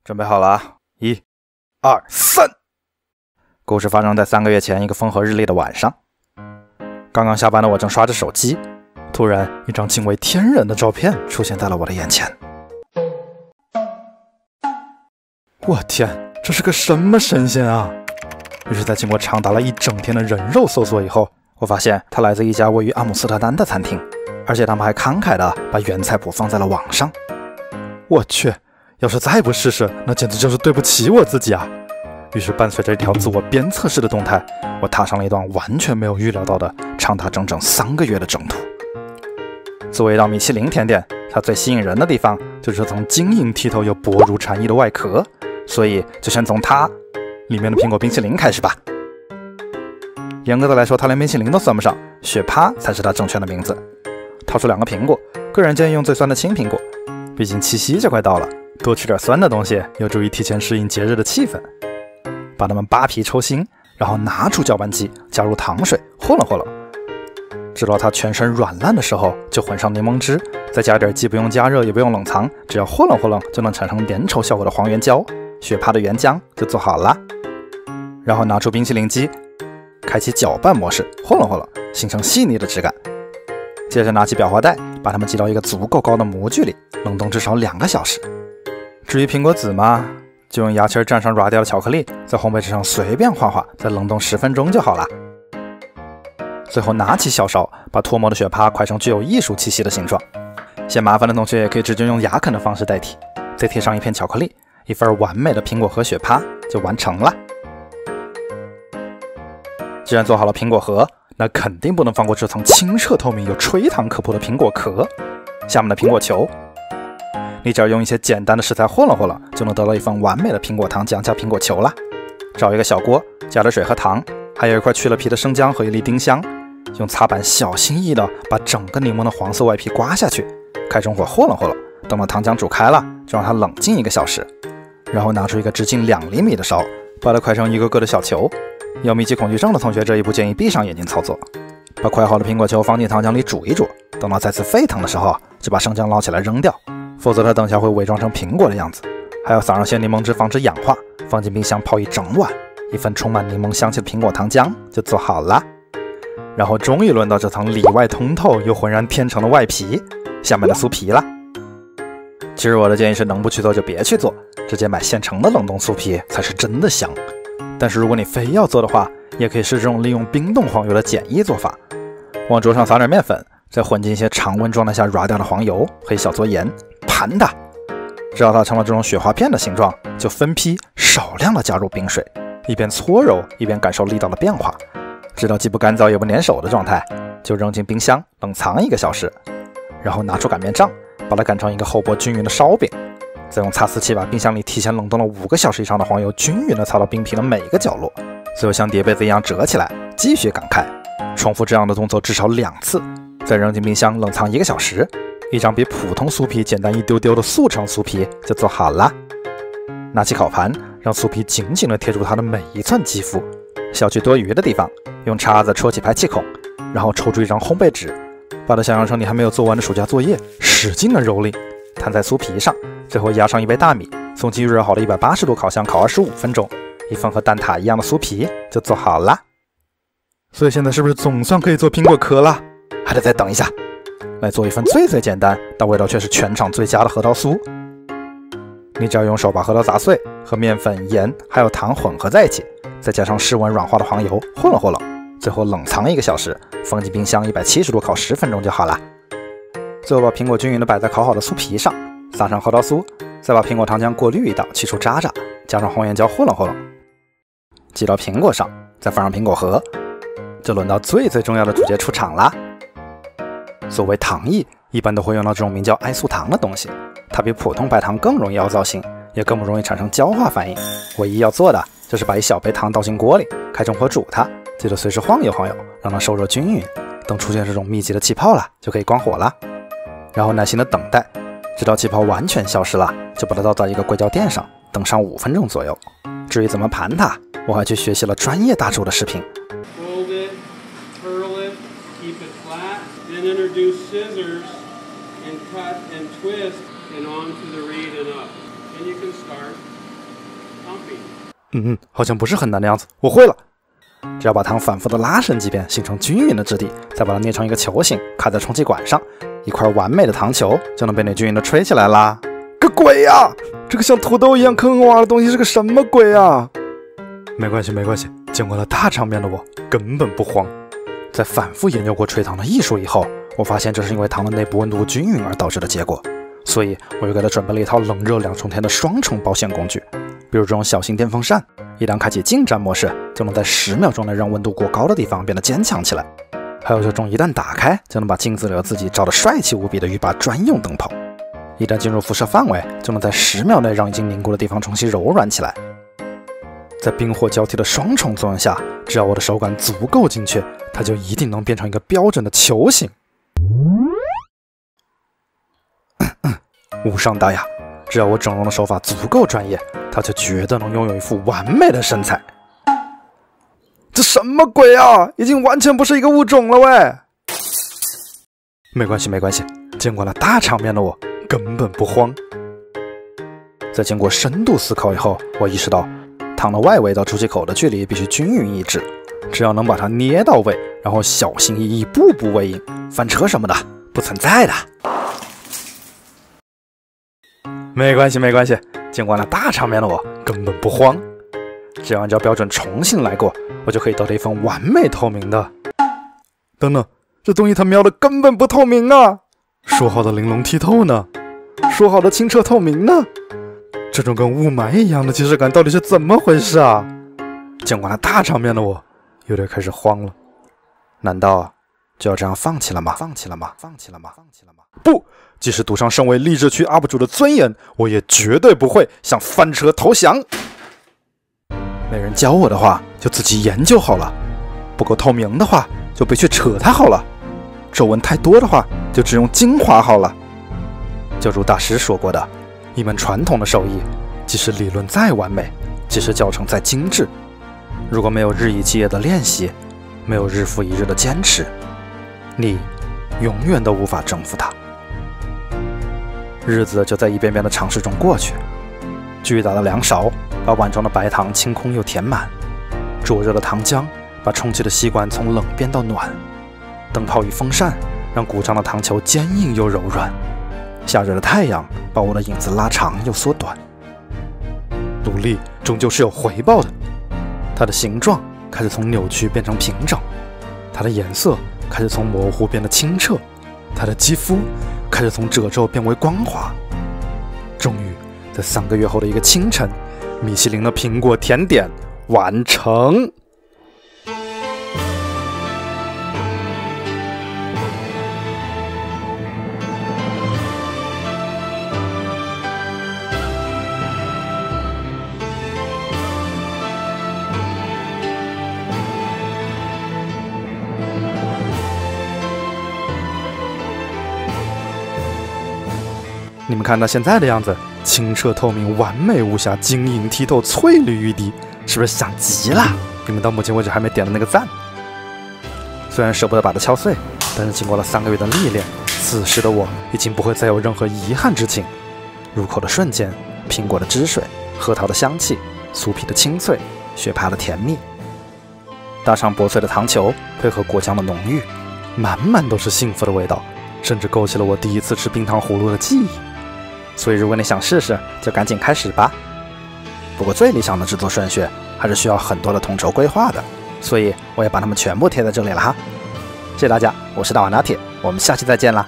准备好了啊！1、2、3。故事发生在3个月前一个风和日丽的晚上。刚刚下班的我正刷着手机，突然一张惊为天人的照片出现在了我的眼前。我天，这是个什么神仙啊！于是在经过长达了1整天的人肉搜索以后，我发现它来自一家位于阿姆斯特丹的餐厅，而且他们还慷慨地把原菜谱放在了网上。我去，要是再不试试，那简直就是对不起我自己啊！于是伴随着一条自我鞭策式的动态，我踏上了一段完全没有预料到的长达整整3个月的征途。作为一道米其林甜点，它最吸引人的地方就是这层晶莹剔透又薄如蝉翼的外壳，所以就先从它里面的苹果冰淇淋开始吧。严格的来说，它连冰淇淋都算不上，雪趴才是它正确的名字。掏出2个苹果，个人建议用最酸的青苹果，毕竟七夕就快到了，多吃点酸的东西有助于提前适应节日的气氛。把它们扒皮抽心，然后拿出搅拌机，加入糖水，和弄和弄。直到它全身软烂的时候，就混上柠檬汁，再加点既不用加热也不用冷藏，只要和弄和弄就能产生粘稠效果的黄原胶，雪趴的原浆就做好了。然后拿出冰淇淋机，开启搅拌模式，和弄和弄，形成细腻的质感。接着拿起裱花袋，把它们挤到一个足够高的模具里，冷冻至少2个小时。至于苹果籽嘛，就用牙签蘸上软掉的巧克力，在烘焙纸上随便画画，再冷冻10分钟就好了。最后拿起小勺，把脱模的雪趴块成具有艺术气息的形状。嫌麻烦的同学也可以直接用牙啃的方式代替，再贴上一片巧克力，一份完美的苹果核雪趴就完成了。既然做好了苹果核，那肯定不能放过这层清澈透明又吹糖可破的苹果壳。下面的苹果球，你只要用一些简单的食材和弄和弄，就能得到一份完美的苹果糖浆加苹果球了。找一个小锅，加点水和糖，还有一块去了皮的生姜和一粒丁香，用擦板小心翼翼地把整个柠檬的黄色外皮刮下去，开中火和弄和弄，等到糖浆煮开了，就让它冷静1个小时。然后拿出一个直径2厘米的勺，把它块成一个个的小球。有密集恐惧症的同学这一步建议闭上眼睛操作。把块好的苹果球放进糖浆里煮一煮，等到再次沸腾的时候，就把生姜捞起来扔掉，否则它等下会伪装成苹果的样子。还要撒上些柠檬汁防止氧化，放进冰箱泡1整晚，一份充满柠檬香气的苹果糖浆就做好了。然后终于轮到这层里外通透又浑然天成的外皮，下面的酥皮了。其实我的建议是能不去做就别去做，直接买现成的冷冻酥皮才是真的香。但是如果你非要做的话，也可以试这种利用冰冻黄油的简易做法。往桌上撒点面粉，再混进一些常温状态下软掉的黄油和一小撮盐，盘它。直到它成了这种雪花片的形状，就分批少量的加入冰水，一边搓揉一边感受力道的变化，直到既不干燥也不粘手的状态，就扔进冰箱冷藏1个小时。然后拿出擀面杖，把它擀成一个厚薄均匀的烧饼，再用擦丝器把冰箱里提前冷冻了5个小时以上的黄油均匀地擦到冰皮的每一个角落，最后像叠被子一样折起来，继续擀开。重复这样的动作至少2次，再扔进冰箱冷藏1个小时。一张比普通酥皮简单一丢丢的速成酥皮就做好了。拿起烤盘，让酥皮紧紧地贴住它的每一寸肌肤，削去多余的地方，用叉子戳起排气孔，然后抽出一张烘焙纸，把它想象成你还没有做完的暑假作业，使劲地蹂躏，摊在酥皮上，最后压上1杯大米，送进预热好的180度烤箱烤25分钟，一份和蛋挞一样的酥皮就做好了。所以现在是不是总算可以做苹果壳了？还得再等一下，来做一份最简单但味道却是全场最佳的核桃酥。你只要用手把核桃砸碎，和面粉、盐还有糖混合在一起，再加上室温软化的黄油和弄和弄，最后冷藏1个小时，放进冰箱170度烤10分钟就好了。最后把苹果均匀地摆在烤好的酥皮上，撒上核桃酥，再把苹果糖浆过滤一道，去除渣渣，加上红原胶和弄和弄，挤到苹果上，再放上苹果核。就轮到最重要的主角出场啦。所谓糖液，一般都会用到这种名叫艾素糖的东西，它比普通白糖更容易凹造型，也更不容易产生焦化反应。唯一要做的就是把1小杯糖倒进锅里，开中火煮它，记得随时晃悠晃悠，让它受热均匀。等出现这种密集的气泡了，就可以关火了。然后耐心的等待，直到气泡完全消失了，就把它倒到一个硅胶垫上，等上5分钟左右。至于怎么盘它，我还去学习了专业大厨的视频。Then introduce scissors and cut and twist and onto the reed and up. then you can start pumping. 好像不是很难的样子，我会了。只要把糖反复的拉伸几遍，形成均匀的质地，再把它捏成一个球形，卡在充气管上，一块完美的糖球就能被你均匀的吹起来啦。个鬼呀！这个像土豆一样坑洼的东西是个什么鬼啊？没关系，见过了大场面的我根本不慌。在反复研究过吹糖的艺术以后，我发现这是因为糖的内部温度均匀而导致的结果，所以我又给它准备了一套冷热两重天的双重保险工具，比如这种小型电风扇，一旦开启近战模式，就能在10秒钟内让温度过高的地方变得坚强起来。还有这种一旦打开就能把镜子里的自己照得帅气无比的浴霸专用灯泡，一旦进入辐射范围，就能在10秒内让已经凝固的地方重新柔软起来。在冰火交替的双重作用下，只要我的手感足够精确，它就一定能变成一个标准的球形。无伤大雅，只要我整容的手法足够专业，它就绝对能拥有一副完美的身材。这什么鬼啊，已经完全不是一个物种了喂！没关系，见过了大场面的我根本不慌。在经过深度思考以后，我意识到糖的外围到出气口的距离必须均匀一致，只要能把它捏到位，然后小心翼翼步步为营，翻车什么的不存在的。没关系，见惯了大场面的我根本不慌。只要按照标准重新来过，我就可以得到一份完美透明的。等等，这东西它瞄的根本不透明啊！说好的玲珑剔透呢？说好的清澈透明呢？这种跟雾霾一样的即视感到底是怎么回事啊？见惯了大场面的我有点开始慌了。难道就要这样放弃了吗？不，即使赌上身为励志区 UP 主的尊严，我也绝对不会向翻车投降。没人教我的话，就自己研究好了；不够透明的话，就别去扯它好了；皱纹太多的话，就只用精华好了。就如大师说过的，一门传统的手艺，即使理论再完美，即使教程再精致，如果没有日以继夜的练习，没有日复一日的坚持，你永远都无法征服它。日子就在一遍遍的尝试中过去，巨大的量勺把碗中的白糖清空又填满，灼热的糖浆把充气的吸管从冷变到暖，灯泡与风扇让鼓胀的糖球坚硬又柔软，夏日的太阳把我的影子拉长又缩短。努力终究是有回报的，它的形状开始从扭曲变成平整，它的颜色开始从模糊变得清澈，它的肌肤开始从褶皱变为光滑。终于在3个月后的一个清晨，米其林的苹果甜点完成。你们看到现在的样子，清澈透明、完美无瑕、晶莹剔透、翠绿欲滴，是不是想极了？你们到目前为止还没点的那个赞。虽然舍不得把它敲碎，但是经过了3个月的历练，此时的我已经不会再有任何遗憾之情。入口的瞬间，苹果的汁水、核桃的香气、酥皮的清脆、雪帕的甜蜜，搭上薄脆的糖球，配合果酱的浓郁，满满都是幸福的味道，甚至勾起了我第一次吃冰糖葫芦的记忆。所以如果你想试试，就赶紧开始吧。不过最理想的制作顺序还是需要很多的统筹规划的，所以我也把它们全部贴在这里了哈。谢谢大家，我是大碗拿铁，我们下期再见啦。